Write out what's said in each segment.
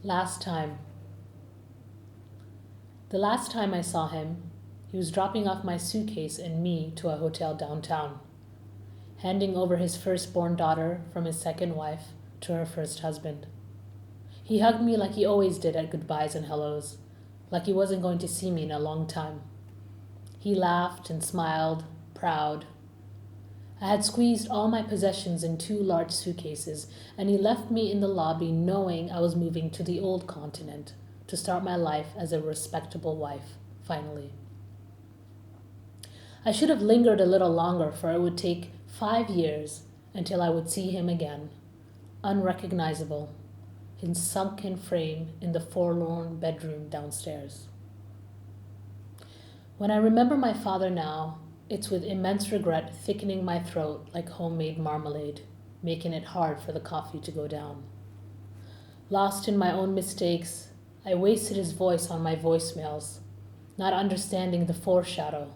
Last time. The last time I saw him, he was dropping off my suitcase and me to a hotel downtown, handing over his firstborn daughter from his second wife to her first husband. He hugged me like he always did at goodbyes and hellos, like he wasn't going to see me in a long time. He laughed and smiled, proud. I had squeezed all my possessions in 2 large suitcases, and he left me in the lobby knowing I was moving to the old continent to start my life as a respectable wife, finally. I should have lingered a little longer, for it would take 5 years until I would see him again, unrecognizable, his sunken frame in the forlorn bedroom downstairs. When I remember my father now, it's with immense regret thickening my throat like homemade marmalade, making it hard for the coffee to go down. Lost in my own mistakes, I wasted his voice on my voicemails, not understanding the foreshadow,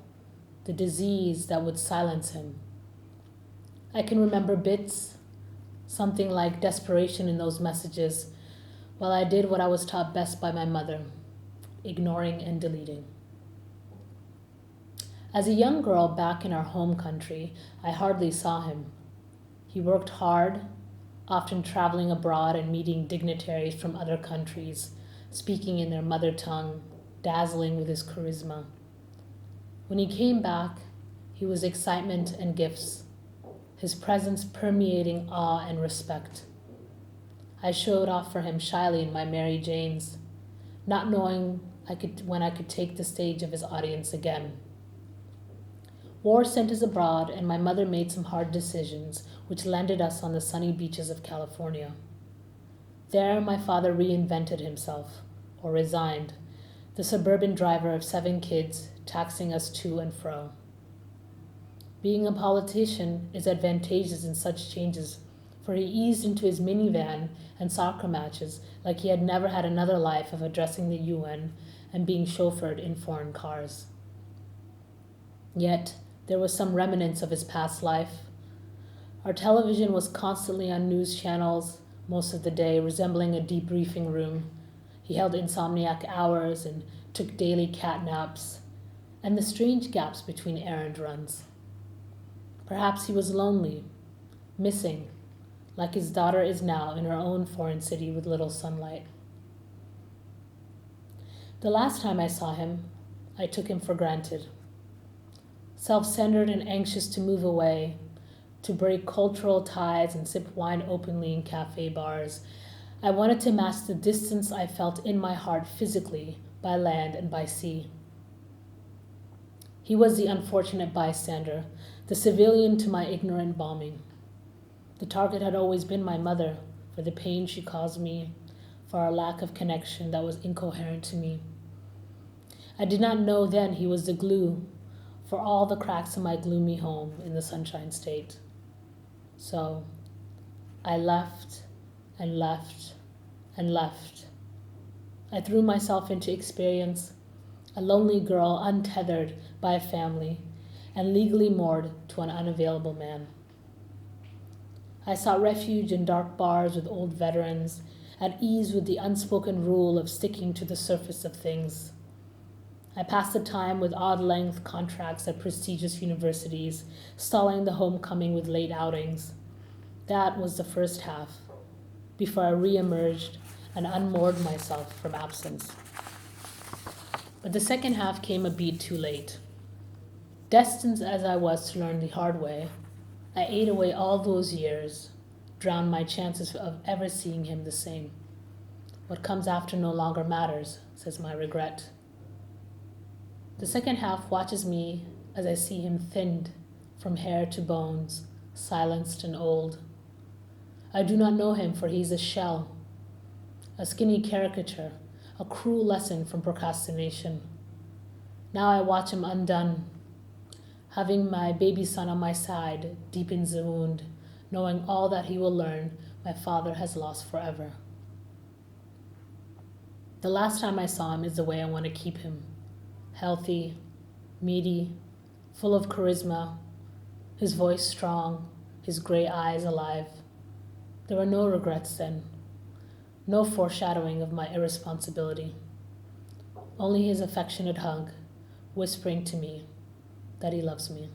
the disease that would silence him. I can remember bits, something like desperation in those messages, while I did what I was taught best by my mother, ignoring and deleting. As a young girl back in our home country, I hardly saw him. He worked hard, often traveling abroad and meeting dignitaries from other countries, speaking in their mother tongue, dazzling with his charisma. When he came back, he was excitement and gifts, his presence permeating awe and respect. I showed off for him shyly in my Mary Janes, not knowing when I could take the stage of his audience again. War sent us abroad, and my mother made some hard decisions, which landed us on the sunny beaches of California. There, my father reinvented himself, or resigned, the suburban driver of 7 kids, taxing us to and fro. Being a politician is advantageous in such changes, for he eased into his minivan and soccer matches like he had never had another life of addressing the UN and being chauffeured in foreign cars. Yet, there was some remnants of his past life. Our television was constantly on news channels, most of the day resembling a debriefing room. He held insomniac hours and took daily cat naps, and the strange gaps between errand runs. Perhaps he was lonely, missing, like his daughter is now in her own foreign city with little sunlight. The last time I saw him, I took him for granted. Self-centered and anxious to move away, to break cultural ties and sip wine openly in cafe bars, I wanted to match the distance I felt in my heart physically by land and by sea. He was the unfortunate bystander, the civilian to my ignorant bombing. The target had always been my mother, for the pain she caused me, for our lack of connection that was incoherent to me. I did not know then he was the glue for all the cracks in my gloomy home in the Sunshine State. So, I left and left and left. I threw myself into experience, a lonely girl untethered by a family and legally moored to an unavailable man. I sought refuge in dark bars with old veterans, at ease with the unspoken rule of sticking to the surface of things. I passed the time with odd-length contracts at prestigious universities, stalling the homecoming with late outings. That was the first half, before I re-emerged and unmoored myself from absence. But the second half came a beat too late. Destined as I was to learn the hard way, I ate away all those years, drowned my chances of ever seeing him the same. What comes after no longer matters, says my regret. The second half watches me as I see him thinned from hair to bones, silenced and old. I do not know him, for he is a shell, a skinny caricature, a cruel lesson from procrastination. Now I watch him undone. Having my baby son on my side deepens the wound, knowing all that he will learn my father has lost forever. The last time I saw him is the way I want to keep him. Healthy, meaty, full of charisma, his voice strong, his gray eyes alive. There were no regrets then. no foreshadowing of my irresponsibility. Only his affectionate hug, whispering to me that he loves me.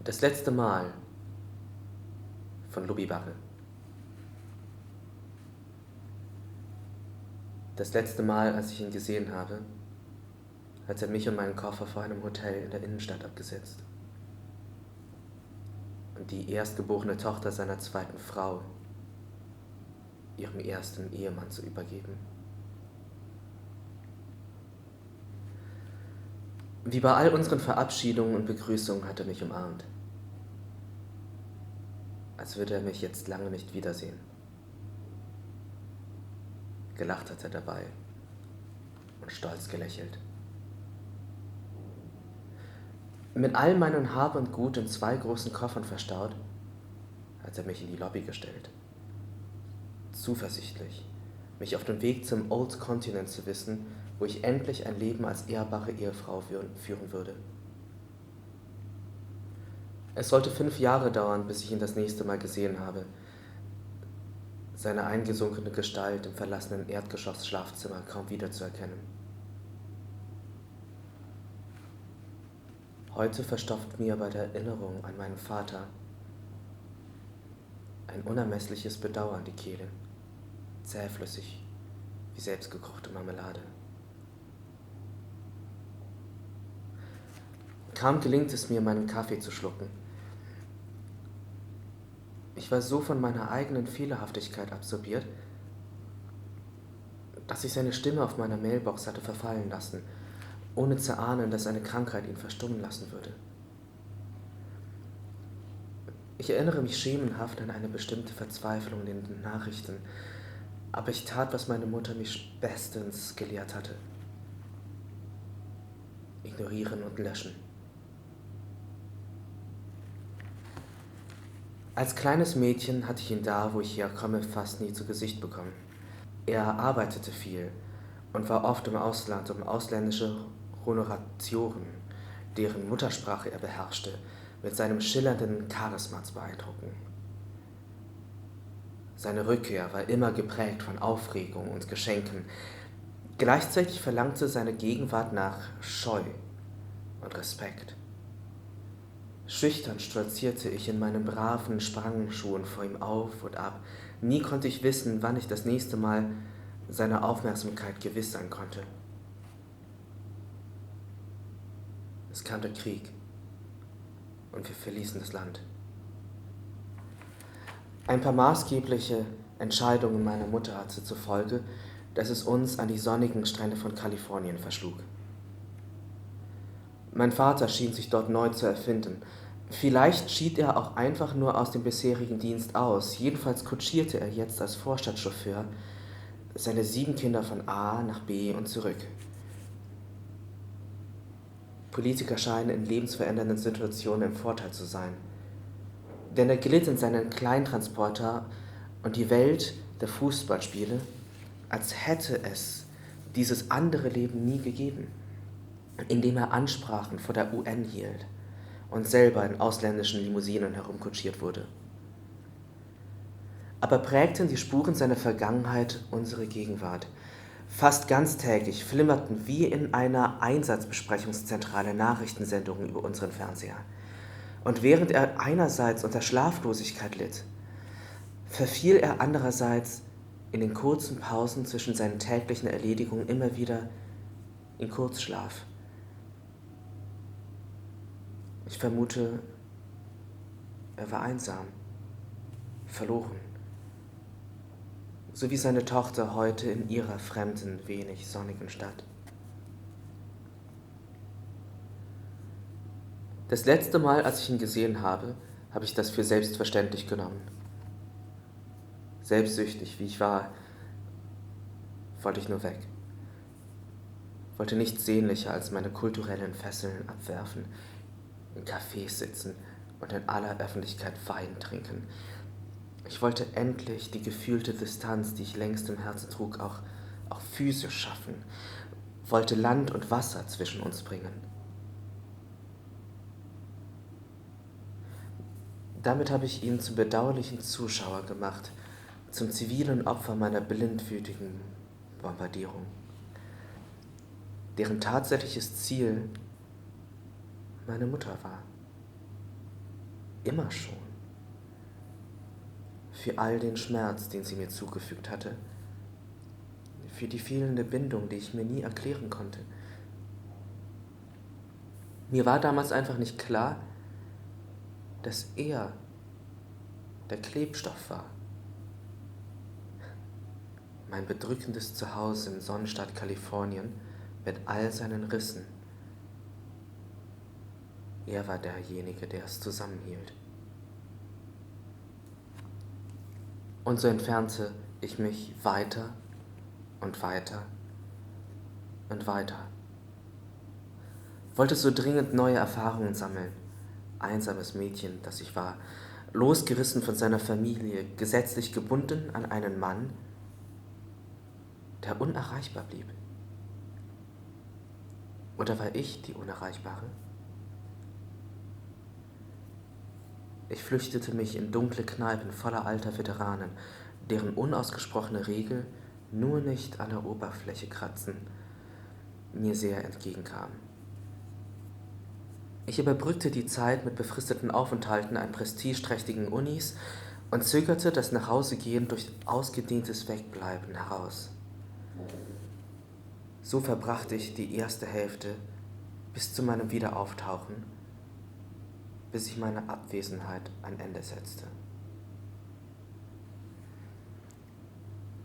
Das letzte Mal von Lubi Barre. Das letzte Mal, als ich ihn gesehen habe, hat er mich und meinen Koffer vor einem Hotel in der Innenstadt abgesetzt. Und die erstgeborene Tochter seiner zweiten Frau, ihrem ersten Ehemann, zu übergeben. Wie bei all unseren Verabschiedungen und Begrüßungen hat er mich umarmt. Als würde er mich jetzt lange nicht wiedersehen. Gelacht hat er dabei und stolz gelächelt. Mit all meinem Hab und Gut in 2 großen Koffern verstaut, hat er mich in die Lobby gestellt. Zuversichtlich, mich auf dem Weg zum Old Continent zu wissen, wo ich endlich ein Leben als ehrbare Ehefrau führen würde. Es sollte 5 Jahre dauern, bis ich ihn das nächste Mal gesehen habe. Seine eingesunkene Gestalt im verlassenen Erdgeschoss-Schlafzimmer kaum wiederzuerkennen. Heute verstopft mir bei der Erinnerung an meinen Vater ein unermessliches Bedauern die Kehle, zähflüssig wie selbstgekochte Marmelade. Kaum gelingt es mir, meinen Kaffee zu schlucken. Ich war so von meiner eigenen Fehlerhaftigkeit absorbiert, dass ich seine Stimme auf meiner Mailbox hatte verfallen lassen, ohne zu ahnen, dass eine Krankheit ihn verstummen lassen würde. Ich erinnere mich schemenhaft an eine bestimmte Verzweiflung in den Nachrichten, aber ich tat, was meine Mutter mich bestens gelehrt hatte: ignorieren und löschen. Als kleines Mädchen hatte ich ihn da, wo ich herkomme, fast nie zu Gesicht bekommen. Er arbeitete viel und war oft im Ausland, um ausländische Honoratoren, deren Muttersprache er beherrschte, mit seinem schillernden Charisma zu beeindrucken. Seine Rückkehr war immer geprägt von Aufregung und Geschenken. Gleichzeitig verlangte seine Gegenwart nach Scheu und Respekt. Schüchtern stolzierte ich in meinen braven Sprangenschuhen vor ihm auf und ab. Nie konnte ich wissen, wann ich das nächste Mal seiner Aufmerksamkeit gewiss sein konnte. Es kam der Krieg und wir verließen das Land. Ein paar maßgebliche Entscheidungen meiner Mutter hatte zur Folge, dass es uns an die sonnigen Strände von Kalifornien verschlug. Mein Vater schien sich dort neu zu erfinden. Vielleicht schied er auch einfach nur aus dem bisherigen Dienst aus. Jedenfalls kutschierte er jetzt als Vorstadtchauffeur seine 7 Kinder von A nach B und zurück. Politiker scheinen in lebensverändernden Situationen im Vorteil zu sein. Denn er glitt in seinen Kleintransporter und die Welt der Fußballspiele, als hätte es dieses andere Leben nie gegeben, indem er Ansprachen vor der UN hielt und selber in ausländischen Limousinen herumkutschiert wurde. Aber prägten die Spuren seiner Vergangenheit unsere Gegenwart. Fast ganztägig flimmerten wie in einer Einsatzbesprechungszentrale Nachrichtensendungen über unseren Fernseher. Und während er einerseits unter Schlaflosigkeit litt, verfiel er andererseits in den kurzen Pausen zwischen seinen täglichen Erledigungen immer wieder in Kurzschlaf. Ich vermute, er war einsam, verloren, so wie seine Tochter heute in ihrer fremden, wenig sonnigen Stadt. Das letzte Mal, als ich ihn gesehen habe, habe ich das für selbstverständlich genommen. Selbstsüchtig, wie ich war, wollte ich nur weg. Wollte nichts sehnlicher als meine kulturellen Fesseln abwerfen, in Cafés sitzen und in aller Öffentlichkeit Wein trinken. Ich wollte endlich die gefühlte Distanz, die ich längst im Herzen trug, auch physisch schaffen, wollte Land und Wasser zwischen uns bringen. Damit habe ich ihn zum bedauerlichen Zuschauer gemacht, zum zivilen Opfer meiner blindwütigen Bombardierung, deren tatsächliches Ziel meine Mutter war. Immer schon. Für all den Schmerz, den sie mir zugefügt hatte, für die fehlende Bindung, die ich mir nie erklären konnte. Mir war damals einfach nicht klar, dass er der Klebstoff war. Mein bedrückendes Zuhause im Sonnenstaat Kalifornien mit all seinen Rissen. Er war derjenige, der es zusammenhielt. Und so entfernte ich mich weiter und weiter und weiter. Wollte so dringend neue Erfahrungen sammeln. Einsames Mädchen, das ich war, losgerissen von seiner Familie, gesetzlich gebunden an einen Mann, der unerreichbar blieb. Oder war ich die Unerreichbare? Ich flüchtete mich in dunkle Kneipen voller alter Veteranen, deren unausgesprochene Regel, nur nicht an der Oberfläche kratzen, mir sehr entgegenkam. Ich überbrückte die Zeit mit befristeten Aufenthalten an prestigeträchtigen Unis und zögerte das Nachhausegehen durch ausgedehntes Wegbleiben heraus. So verbrachte ich die erste Hälfte bis zu meinem Wiederauftauchen, bis ich meiner Abwesenheit ein Ende setzte.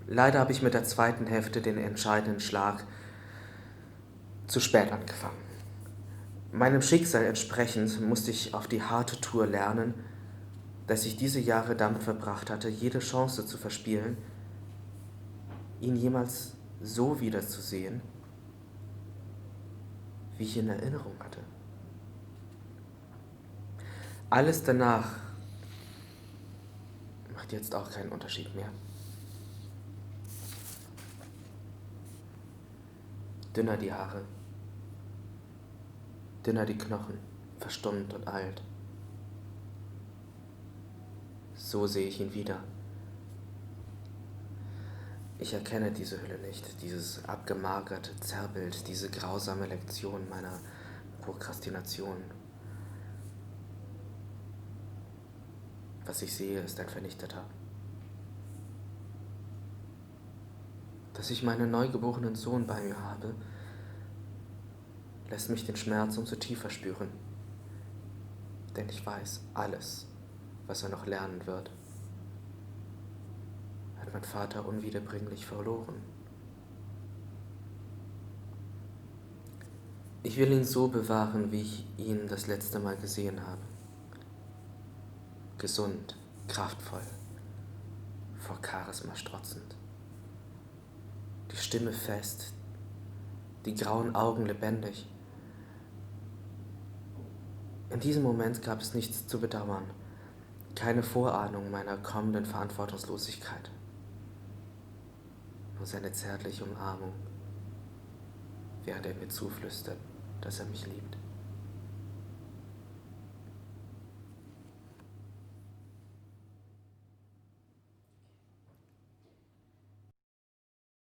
Leider habe ich mit der zweiten Hälfte den entscheidenden Schlag zu spät angefangen. Meinem Schicksal entsprechend musste ich auf die harte Tour lernen, dass ich diese Jahre damit verbracht hatte, jede Chance zu verspielen, ihn jemals so wiederzusehen, wie ich in Erinnerung hatte. Alles danach macht jetzt auch keinen Unterschied mehr. Dünner die Haare, dünner die Knochen, verstummt und alt. So sehe ich ihn wieder. Ich erkenne diese Hülle nicht, dieses abgemagerte Zerrbild, diese grausame Lektion meiner Prokrastination. Was ich sehe, ist ein Vernichteter. Dass ich meinen neugeborenen Sohn bei mir habe, lässt mich den Schmerz umso tiefer spüren. Denn ich weiß, alles, was er noch lernen wird, hat mein Vater unwiederbringlich verloren. Ich will ihn so bewahren, wie ich ihn das letzte Mal gesehen habe. Gesund, kraftvoll, vor Charisma strotzend. Die Stimme fest, die grauen Augen lebendig. In diesem Moment gab es nichts zu bedauern, keine Vorahnung meiner kommenden Verantwortungslosigkeit. Nur seine zärtliche Umarmung, während er mir zuflüstert, dass er mich liebt.